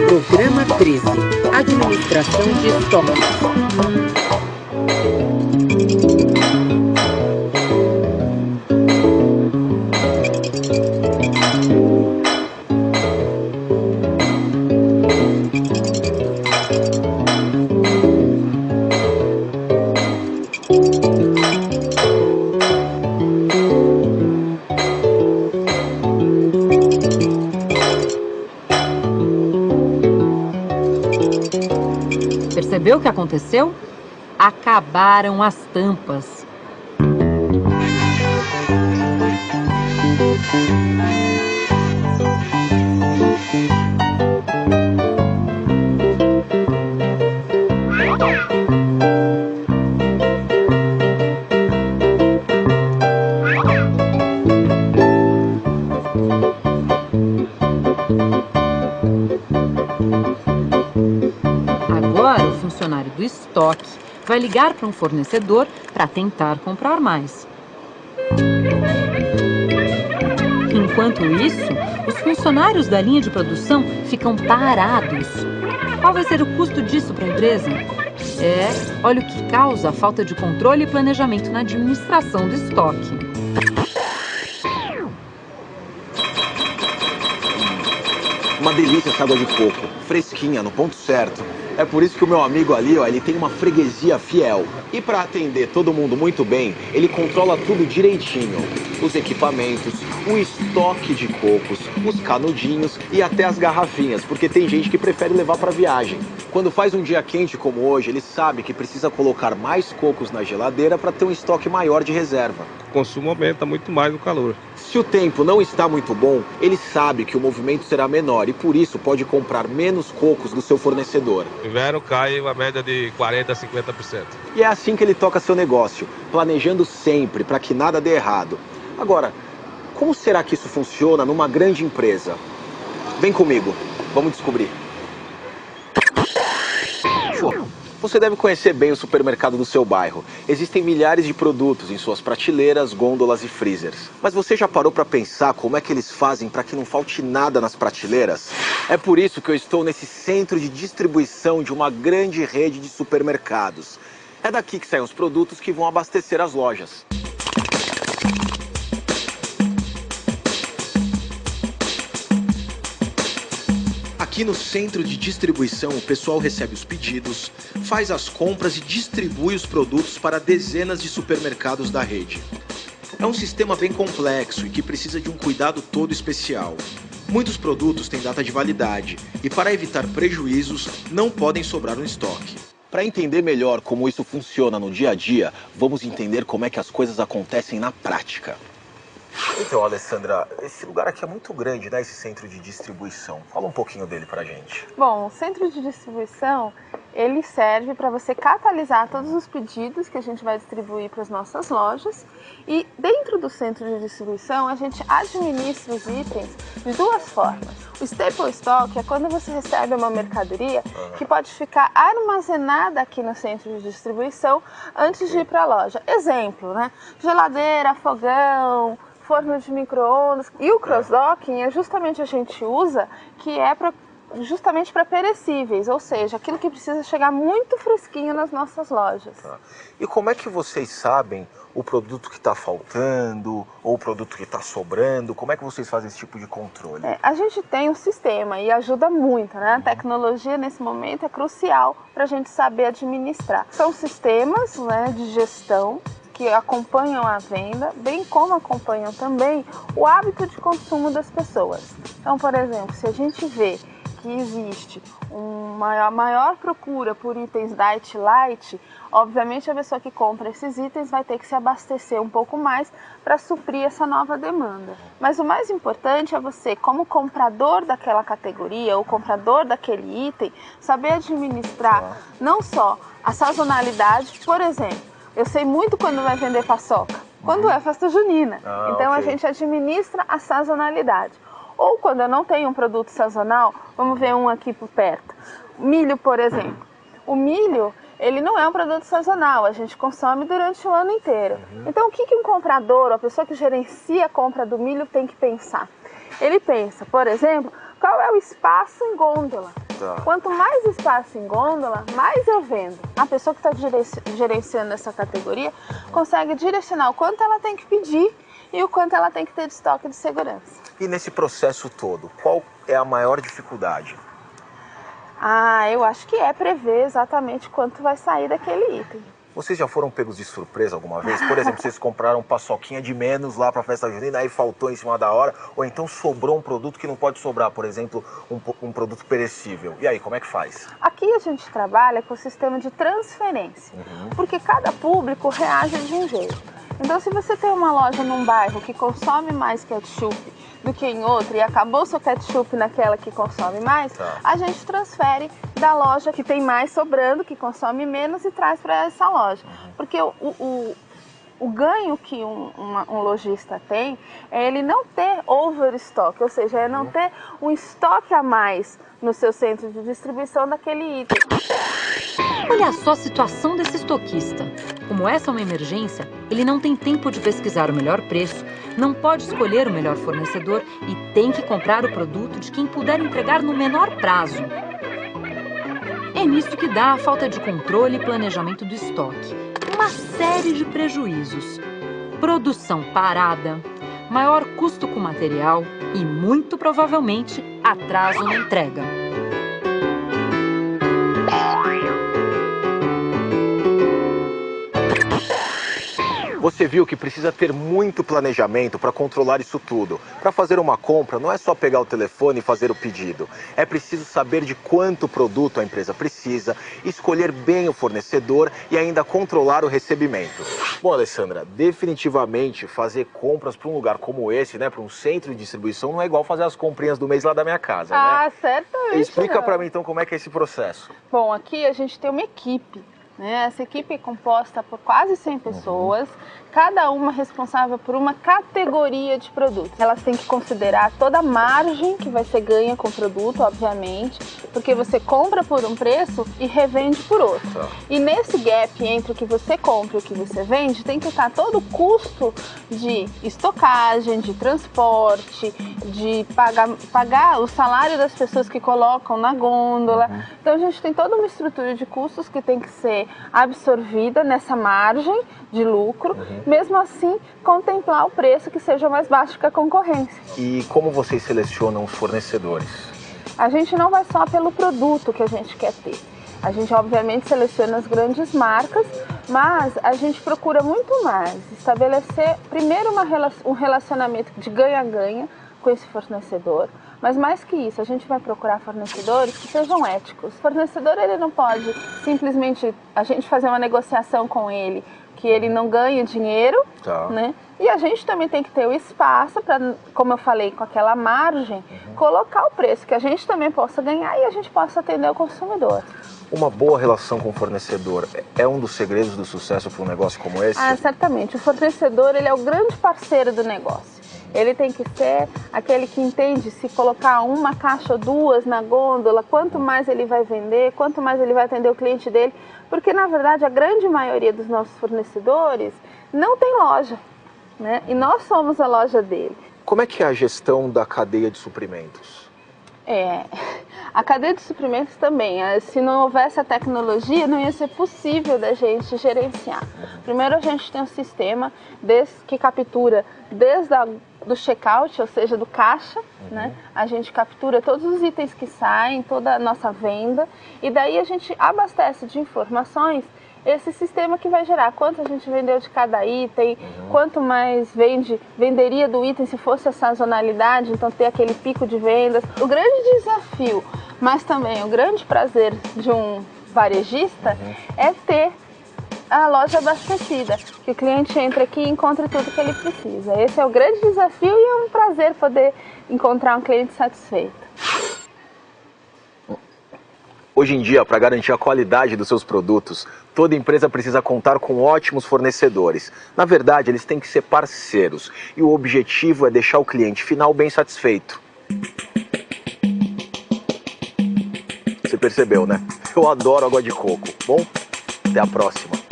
Programa 13. Administração de estoques. Percebeu o que aconteceu? Acabaram as tampas. Agora, o funcionário do estoque vai ligar para um fornecedor para tentar comprar mais. Enquanto isso, os funcionários da linha de produção ficam parados. Qual vai ser o custo disso para a empresa? Olha o que causa a falta de controle e planejamento na administração do estoque. Uma delícia essa água de coco, fresquinha, no ponto certo. É por isso que o meu amigo ali, ele tem uma freguesia fiel. E para atender todo mundo muito bem, ele controla tudo direitinho. Os equipamentos, o estoque de cocos, os canudinhos e até as garrafinhas, porque tem gente que prefere levar para viagem. Quando faz um dia quente como hoje, ele sabe que precisa colocar mais cocos na geladeira para ter um estoque maior de reserva. O consumo aumenta muito mais o calor. Se o tempo não está muito bom, ele sabe que o movimento será menor e por isso pode comprar menos cocos do seu fornecedor. No inverno cai uma média de 40% a 50%. E é assim que ele toca seu negócio, planejando sempre para que nada dê errado. Agora, como será que isso funciona numa grande empresa? Vem comigo, vamos descobrir. Você deve conhecer bem o supermercado do seu bairro. Existem milhares de produtos em suas prateleiras, gôndolas e freezers. Mas você já parou para pensar como é que eles fazem para que não falte nada nas prateleiras? É por isso que eu estou nesse centro de distribuição de uma grande rede de supermercados. É daqui que saem os produtos que vão abastecer as lojas. Aqui no centro de distribuição, o pessoal recebe os pedidos, faz as compras e distribui os produtos para dezenas de supermercados da rede. É um sistema bem complexo e que precisa de um cuidado todo especial. Muitos produtos têm data de validade e, para evitar prejuízos, não podem sobrar no estoque. Para entender melhor como isso funciona no dia a dia, vamos entender como é que as coisas acontecem na prática. Então, Alessandra, esse lugar aqui é muito grande, né? Esse centro de distribuição. Fala um pouquinho dele pra gente. Bom, o centro de distribuição, ele serve para você catalisar todos os pedidos que a gente vai distribuir para as nossas lojas. E dentro do centro de distribuição, a gente administra os itens de duas formas. O staple stock é quando você recebe uma mercadoria que pode ficar armazenada aqui no centro de distribuição antes de ir para a loja. Exemplo, né? Geladeira, fogão, forno de micro-ondas. E o cross-docking é justamente a gente usa que é justamente para perecíveis, ou seja, aquilo que precisa chegar muito fresquinho nas nossas lojas. E como é que vocês sabem o produto que está faltando ou o produto que está sobrando? Como é que vocês fazem esse tipo de controle? A gente tem um sistema e ajuda muito, né? A tecnologia nesse momento é crucial para a gente saber administrar. São sistemas, né, de gestão que acompanham a venda, bem como acompanham também o hábito de consumo das pessoas. Então, por exemplo, se a gente vê que existe uma maior procura por itens diet light, obviamente a pessoa que compra esses itens vai ter que se abastecer um pouco mais para suprir essa nova demanda. Mas o mais importante é você, como comprador daquela categoria ou comprador daquele item, saber administrar não só a sazonalidade, por exemplo, eu sei muito quando vai vender paçoca, quando é festa junina. Então a gente administra a sazonalidade. Ou quando eu não tenho um produto sazonal, vamos ver um aqui por perto. Milho, por exemplo. O milho, ele não é um produto sazonal, a gente consome durante o ano inteiro. Então o que um comprador, a pessoa que gerencia a compra do milho tem que pensar? Ele pensa, por exemplo, qual é o espaço em gôndola? Quanto mais espaço em gôndola, mais eu vendo. A pessoa que está gerenciando essa categoria consegue direcionar o quanto ela tem que pedir e o quanto ela tem que ter de estoque de segurança. E nesse processo todo, qual é a maior dificuldade? Eu acho que é prever exatamente quanto vai sair daquele item. Vocês já foram pegos de surpresa alguma vez? Por exemplo, vocês compraram paçoquinha de menos lá para a festa junina, aí faltou em cima da hora, ou então sobrou um produto que não pode sobrar, por exemplo, um produto perecível. E aí, como é que faz? Aqui a gente trabalha com o sistema de transferência, porque cada público reage de um jeito. Então, se você tem uma loja num bairro que consome mais ketchup do que em outra e acabou seu ketchup naquela que consome mais, a gente transfere da loja que tem mais sobrando, que consome menos, e traz para essa loja. Porque o ganho que um lojista tem é ele não ter overstock, ou seja, é não ter um estoque a mais no seu centro de distribuição daquele item. Olha só a situação desse estoquista. Como essa é uma emergência, ele não tem tempo de pesquisar o melhor preço, não pode escolher o melhor fornecedor e tem que comprar o produto de quem puder entregar no menor prazo. É nisso que dá a falta de controle e planejamento do estoque. Uma série de prejuízos. Produção parada, maior custo com material e, muito provavelmente, atraso na entrega. Você viu que precisa ter muito planejamento para controlar isso tudo. Para fazer uma compra, não é só pegar o telefone e fazer o pedido. É preciso saber de quanto produto a empresa precisa, escolher bem o fornecedor e ainda controlar o recebimento. Bom, Alessandra, definitivamente fazer compras para um lugar como esse, né, para um centro de distribuição, não é igual fazer as comprinhas do mês lá da minha casa, né? Certamente. Explica para mim então como é que é esse processo. Bom, aqui a gente tem uma equipe. Essa equipe é composta por quase 100 pessoas, cada uma responsável por uma categoria de produtos. Elas têm que considerar toda a margem que vai ser ganha com o produto, obviamente, porque você compra por um preço e revende por outro. E nesse gap entre o que você compra e o que você vende, tem que estar todo o custo de estocagem, de transporte, de pagar o salário das pessoas que colocam na gôndola. Então a gente tem toda uma estrutura de custos que tem que ser absorvida nessa margem de lucro, mesmo assim contemplar o preço que seja mais baixo que a concorrência. E como vocês selecionam os fornecedores? A gente não vai só pelo produto que a gente quer ter. A gente obviamente seleciona as grandes marcas, mas a gente procura muito mais estabelecer primeiro um relacionamento de ganha-ganha com esse fornecedor. Mas mais que isso, a gente vai procurar fornecedores que sejam éticos. O fornecedor, ele não pode simplesmente a gente fazer uma negociação com ele que ele não ganhe dinheiro, né? E a gente também tem que ter o espaço para, como eu falei, com aquela margem, colocar o preço que a gente também possa ganhar e a gente possa atender o consumidor. Uma boa relação com o fornecedor é um dos segredos do sucesso para um negócio como esse? Certamente. O fornecedor, ele é o grande parceiro do negócio. Ele tem que ser aquele que entende se colocar uma caixa ou duas na gôndola, quanto mais ele vai vender, quanto mais ele vai atender o cliente dele. Porque, na verdade, a grande maioria dos nossos fornecedores não tem loja, né? E nós somos a loja dele. Como é que é a gestão da cadeia de suprimentos? A cadeia de suprimentos também. Se não houvesse a tecnologia, não ia ser possível da gente gerenciar. Primeiro, a gente tem um sistema que captura desde do checkout, ou seja, do caixa, né? A gente captura todos os itens que saem, toda a nossa venda, e daí a gente abastece de informações esse sistema que vai gerar quanto a gente vendeu de cada item, quanto mais venderia do item se fosse a sazonalidade, então ter aquele pico de vendas. O grande desafio, mas também o grande prazer de um varejista é ter a loja abastecida, que o cliente entre aqui e encontre tudo que ele precisa. Esse é o grande desafio e é um prazer poder encontrar um cliente satisfeito. Hoje em dia, para garantir a qualidade dos seus produtos, toda empresa precisa contar com ótimos fornecedores. Na verdade, eles têm que ser parceiros e o objetivo é deixar o cliente final bem satisfeito. Você percebeu, né? Eu adoro água de coco. Bom, Até a próxima.